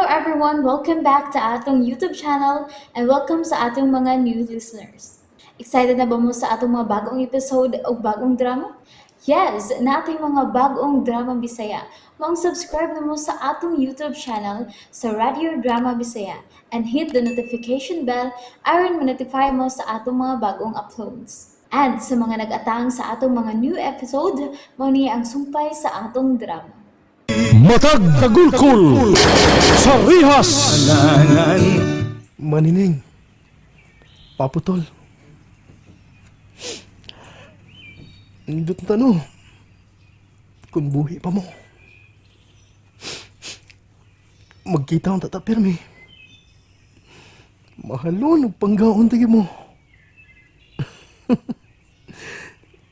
everyone, welcome back to atong YouTube channel and welcome sa atong mga new listeners. Excited na ba mo sa atong mga bagong episode o bagong drama? Yes, na ating mga bagong drama Bisaya. Subscribe na mo sa atong YouTube channel sa Radio Drama Bisaya and hit the notification bell aron ma-notify mo sa atong mga bagong uploads. And sa mga nag-atang sa atong mga new episode, mo niya ang sumpay sa atong drama. Matag Kagulkul sa Rihas. Manining, paputol. Nindot na tano, kung buhi pa mo. Magkita ang tatapirmi. Mahalon ang panggaon tagi mo.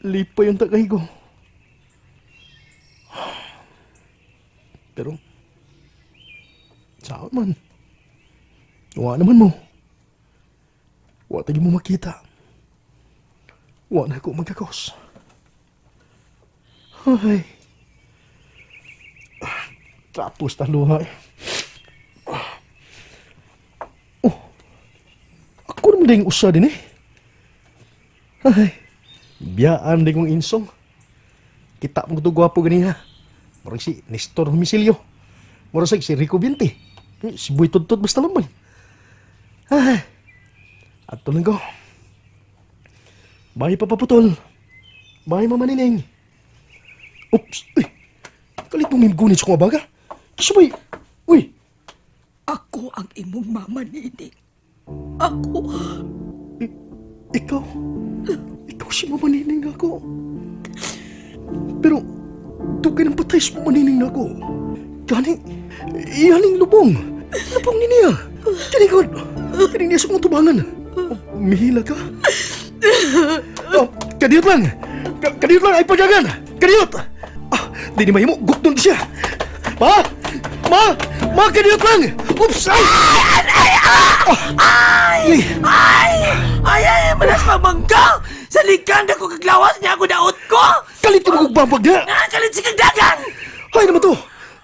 Lipay ang takay ko. Pero, saan man? Wa naman mo. Wa tagi mo makita. Wa na ako magkakos. Ay. Tapos taluha eh. Oh, ako naman din usa din eh. Ay, biyaan din kong insong. Kita mo ito gwapo ganiha. Murag si Nestor Humisilio. Murag si Rico Binti. Si Boy Tudtod basta naman. Ay, ato lang ko. Bahay papaputol. Bahay mamanining. Oops! Uy! Kalit mong himgunit sa kong abaga. Kisabay! Uy! Ako ang imong mama, Nining. Ako. Ikaw? Ikaw si mamanining ako. Pero, dugay ng patay sa mamanining ako. Gani, iyaling lubong. Lubong ni niya. Kanigod. Kaning niya sa kong tubangan. Mihila ka? Kadiyot lang! Kadiyot lang ay pagyagan! Kadiyot! Di ni mahimo, gukton siya! Ma! Ma! Ma, kadiyot lang! Oops! Ay! Manas mamangka! Sa likan na ko kaglawas niya ako daot ko! Kalit ka magbabag na! Kalit si kagdagan! Ay naman to!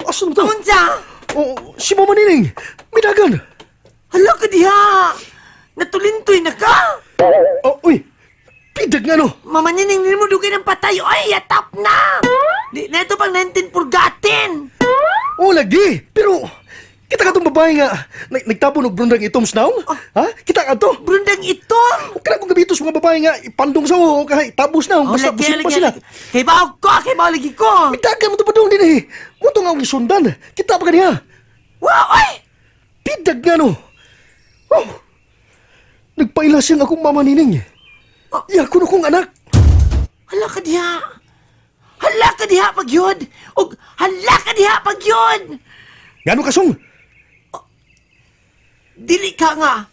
Asa naman to? Unsa? Oh, si Mama Nining! May dagan! Hala ka diha! Natulintoy na ka! Oh, uy! Pidag nga no! Mama Nining, hindi mo dugay ng patay. Ay, yatap na! Di na ito pang 19 purgatin! Oh, lagi! Pero, kita ka itong babae nga nagtapon og brundang itoms naong? Ha? Kita ka to? Brundang itom! Huwag ka na kong gabitos mga babae nga ipandong sa o kahit tabos na basta busin pa sila. Kay baog ko! Kay baog lagi ko! May dagan mo ito pa doon din eh. Muto nga ang isundan. Kita pa ka niya. Wow! Ay! Pidag nga no. Oh, nagpaila siyang akong Mama Nining. Iya ko na kong anak. Hala ka diha! Hala ka diha pagyod! Og hala ka diha pagyod! Gano kasong? Dili ka nga!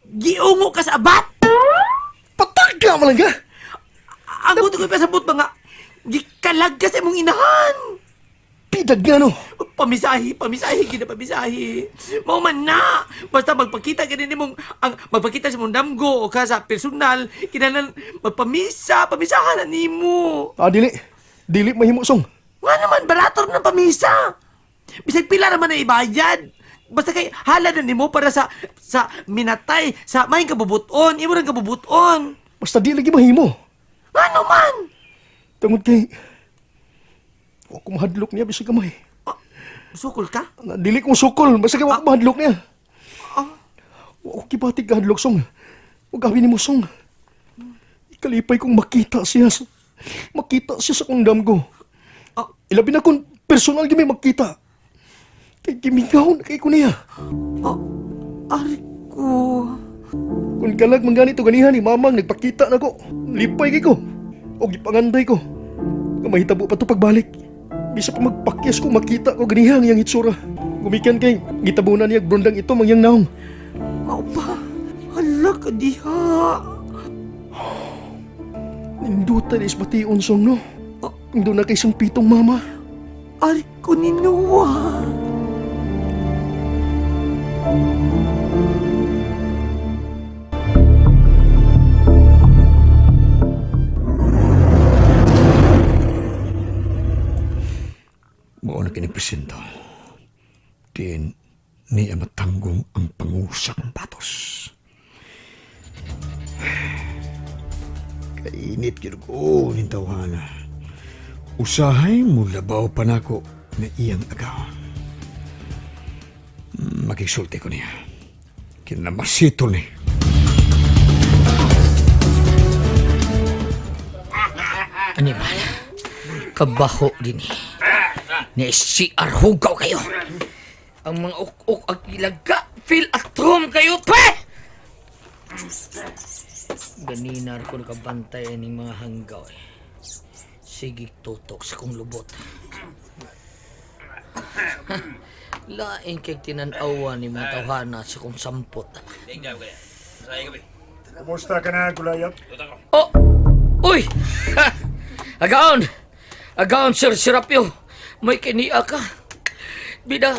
Giungo ka sa abat! Patag ka malang ka. Ang buto ko pasabot mga gikalag ka sa imong inahan! Pidag nga no. Pamisahi, gina pamisahi. Mao man na. Basta magpakita ka din mong magpakita sa mong damgo o ka sa personal, kinahanglan pamisahan na nimo. Dili mahimo song. Nga naman barator ng pamisa. Bisag pila naman na ibayad. Basta kay hala na nimo para sa minatay, sa maing kabubuton, imo ring kabubuton. Basta di lagi mahimo. Nga naman. Tungod kay ako mahadlok niya bisag kamay. Sukol ka? Dili kong sukol, basta kay ako mahadlok niya. Ah. Ako kibatig kahadlok song. Huwag gawin ni mo song. Ikalipay kong makita siya. Makita siya sa kong damgo. Ah. Ilabi na kung personal gimi makita. Kay gimingaw na kay ko niya. Ari ko. Kung kalag man ganito ganihan ni mamang nagpakita na ko. Lipay kay ko. O gipanganday ko. Mahitabo pa to pagbalik. Bisa pa magpakyas ko makita ko ganihan yang itsura. Gumikan kay gitabunan niya brundang ito mangyang naong. Mao pa. Hala ka diha. Ninduta na isbation song no. Doon na kay isang pitong mama. Ari ko ninuwa. Mao na kini presenta. Din niya matanggong ang pangusak ng batos. Kainit yun ko ng tawhana. Usahay mo labaw pa nako na iyang agawon. Magigsulti ko niya. Kinamasito ni. Animal, kabaho din eh. Ni CR hugaw kayo. Ang mga uk-uk ang ilaga, feel at home kayo, twe! Ganinar ko nakabantay ng mga hanggaw eh. Sige tutok sa kong lubot. Laing kay tinanawa ni mga tawhana sa kong sampot. Kumusta ka na, Gulayat? Oh! Uy! Agaon! Agaon, Sir Serapio. May kiniya ka. Bida,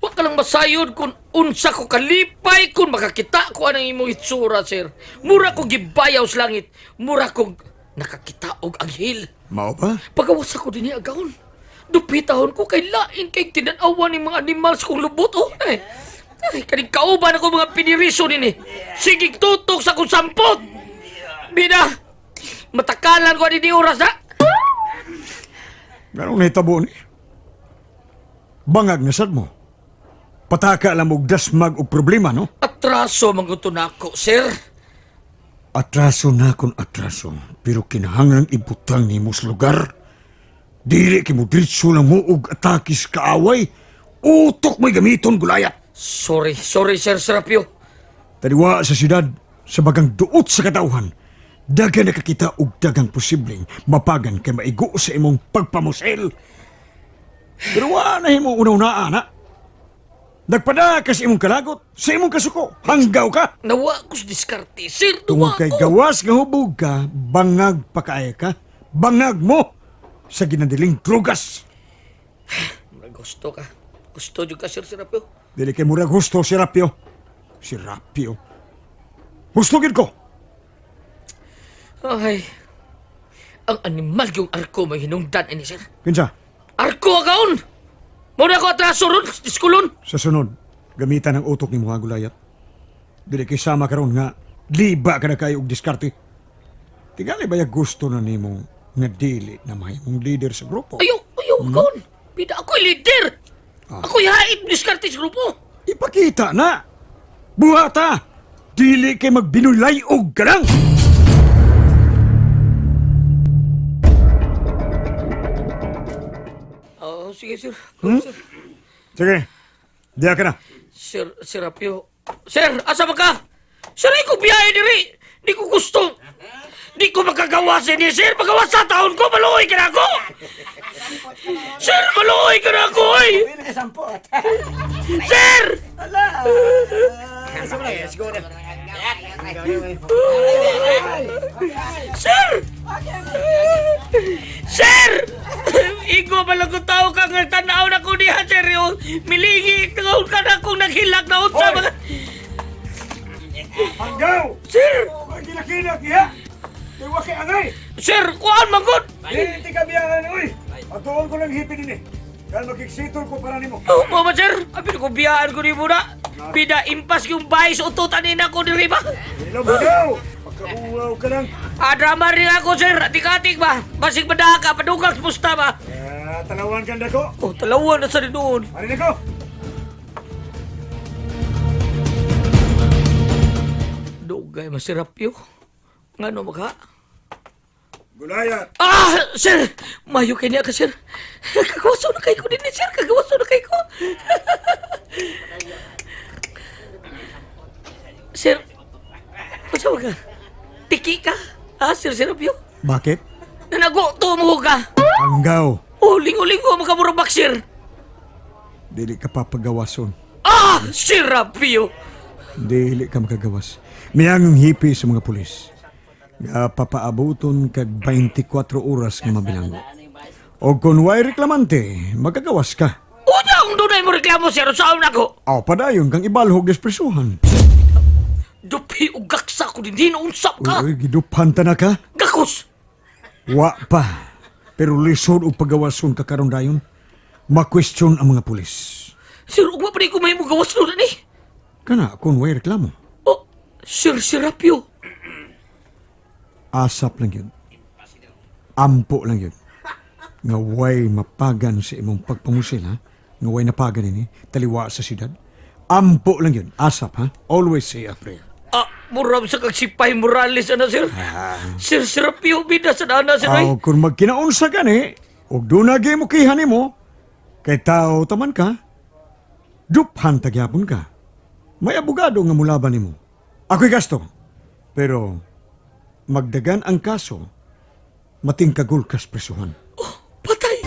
wag ka lang masayod kung unsa ko kalipay kung makakita ko anang imong itsura, sir. Mura ko gibayaw sa langit. Mura ko nakakita og anghel. Mao ba? Pagawas ako din ni Agaon. Dupitahon ko kay lain kay tinanawa ni mga animal sa kong lubot, oh. Ay, kaning kauban ako mga piniriso din eh. Sige, tutok sa kong sampot. Bida, matakalan ko di oras, ha? Ganong nahitabo ni? Bangag na sad mo. Pataka lang og dasmag og problema, no? Atraso manguto na ako, sir. Atraso na kon atraso, pero kinahanglan ibutang ni mo sa lugar. Dili kay mo diretso lang mo og atakis kaaway. Utok mo'y gamiton, Gulayat. Sorry, Sir Serapio. Taliwa sa siyudad, sa bagang duot sa katauhan, dagan nakakita og dagang posibleng mapagan kay maigo sa imong pagpamusel. Pero na himo una-unaan, ha? Nagpadaka sa imong kalagot, sa imong kasuko, hanggaw ka. Nawa ko sa diskarte, sir. Tungod Nawa kay ko. gawas nga hubog ka, bangag pa kaaya ka, bangag mo sa ginadiling drugas. Gusto ka. Gusto juga, Sir Serapio. Dili kay murag gusto si Rapio. Si Rapio. Gusto gid ko. Ay, ang animal yung arko may hinungdan ini, sir. Kinsa, Arko agaon! Muna ko atraso ron, diskulon. sa sunod, gamitan ang utok ni mga Gulayat. Dili kay sama karon nga liba ka na kayo og diskarte. Tingali ba yung gusto na nimo nga dili na mahimong leader sa grupo? Ayaw, agaon. Pida ako'y leader. Ako'y haip diskarte sa grupo. Ipakita na! Buhata! Dili kay magbinulay og galang! Oh, sige, sir. Sir. Sige, diya ka na. Sir Serapio. Sir, asa ba ka? Sir, ay ko biyahe diri. Di ko gusto. Di ko magkagawas ni sir. Magawas sa taon ko, maluoy ka na ako. Sir, maluoy ka na ako, oy. Sir! Sir! Sir! Igo malagot tao ka nga tanaw na ko niya, sir. Yung milingi, tangawin ka na kung naghilak na unsa mga... Hanggaw! Sir! Magkilak-kilak, iya! Iwa kay angay! Sir, kuhaan magod! Hindi ka biyangan, uy! Patuon ko lang hipi din eh. Dahil makiksitol ko para nimo. Oh, mama, sir. Apin ko biyaan ko ni muna. Pida impas yung bayis ututan nina ko diri ba? Hello, Hanggaw! Pagkauwaw ka lang. Drama rin ako, sir. Atik-atik ba? Basig madaka, padugang musta ba? Talawan ka na ko. Oh, talawan na sa rin doon. Ano na ko? Dugay, masirapyo. Nga no, magha? Gulayat! Sir! Mayo kay niya ka, sir. Kagawaso na kayo ko din, sir. Kagawaso na kayo ko. Sir, masa ka? Tiki ka? Sir Serapio? Bakit? Nanagoto mo ka. Hanggaw! Lingo-lingo magkamurabak, sir. Dili ka papagawason. Serapio. Dili ka makagawas. Miyang hipi sa mga pulis. Nga papaabuton kag 24 oras nga mabilanggo. O kung way reklamante, magagawas ka. Unang dunay mo reklamo, sir. Saan ako? Aw, padayon kang ibalhog despresuhan. Dupi o gaksa ko din. Unsap ka. Uy, gidupanta na ka? Gakos. Wa pa. Pero lisod o pagawason ka karon dayon. Ma-question ang mga pulis. Sir, ug pa rin ko may mo gawas no na ni. Kana, kung way reklamo. Oh, Sir Serapio. Asap lang yun. Ampo lang yun. Nga way mapagan sa imong pagpamusil, ha? Nga way napagan ini, taliwa sa siyudad. Ampo lang yun. Asap, ha? Always say a prayer. Murab sa kagsipay Morales, ana, sir. Sir Serapio, bida sa dana, sir, ay. Aw, kung magkinaunsa gani, ug dunagay mo kihan mo, kay tao taman ka, duphan tagyapon ka. May abogado nga mulaban nimo. Ako'y gasto. Pero, magdagan ang kaso, matingkagul kas presuhan. Patay.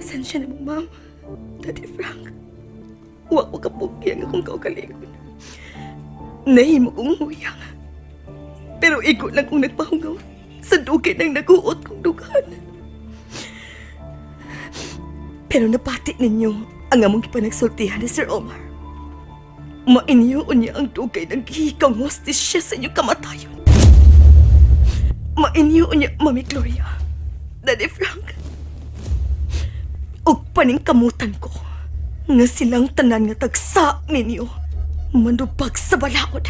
Pasensya na mo, ma'am. Daddy Frank. Wa ko kapugyang akong kaugalingon. Nahimo kong huyang. Pero iko lang kong nagpahungaw sa dugay ng naguot kong dugan. Pero napati ninyo ang among ipanagsultihan ni Sir Omar. Mainyo niya ang dugay ng gihikang hostisya sa inyong kamatayon. Mainyo niya, Mami Gloria. Daddy Frank. Og paningkamutan ko nga silang tanan nga tagsa ninyo manubag sa balaod.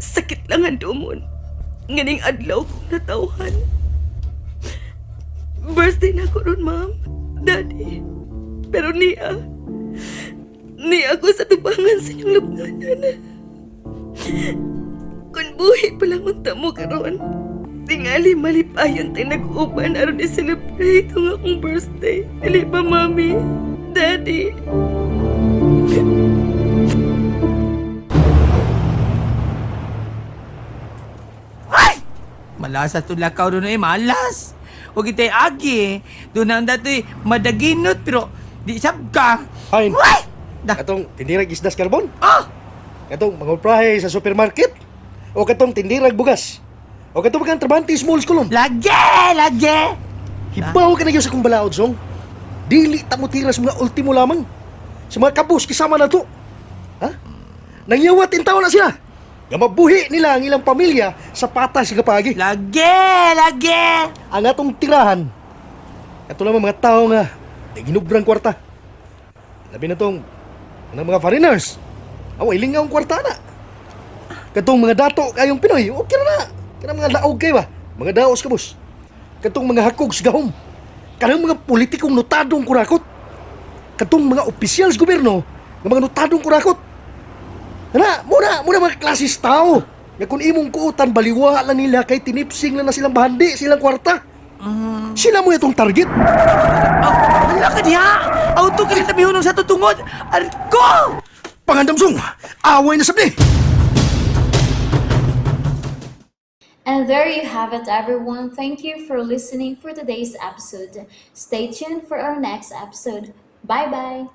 Sakit lang ang dumon nganing adlaw kong natawhan. Birthday na ko ron, ma'am, daddy. Pero niya ako sa tubangan sa inyong lubnganan. Kung buhi pa lang ang tamo karon, tingali malipayon tayo nag-uban aron i-celebrate ang akong birthday. Dili ba, mami? Daddy? Malas at lakaw doon eh, malas. Huwag itay agi. Doon ang dati madaginot pero di sabka. Fine. Ay! Da. Katong tindirag isdas karbon. Ah! Katong mangulprahe sa supermarket. O katong tindirag bugas. O katong mga trabante small school. Lagi! Hibaw ka na yun sa kong balaod, Song. Dili ta mo tira sa mga ultimo lamang. Sa mga kabus, kisama na to. Ha? Nangyawat in tao na sila. Nga mabuhi nila ang ilang pamilya sa patas sa kapagi. Lagi! Ang atong tirahan, ito lang mga tao nga ginubrang kwarta. Labi na tong mga foreigners. Away lingaw ang kwarta na. Katong mga dato kayong Pinoy, okay na. Kanang mga laog kayo ba? Mga daos kabus. Katong mga hakog sa gahom. Kanang mga politikong notadong kurakot. Katong mga opisyal sa gobyerno ng mga notadong kurakot. Muna mga klasis tao. Nga kung imong kuutan, baliwa lang nila kay tinipsing lang na silang bahandi, silang kwarta. Sila mo itong target. Wala ka niya! Auto ka rin nabihunong sa tutungod! Arko! Pangandamsong, away na sabli. And there you have it, everyone. Thank you for listening for today's episode. Stay tuned for our next episode. Bye bye.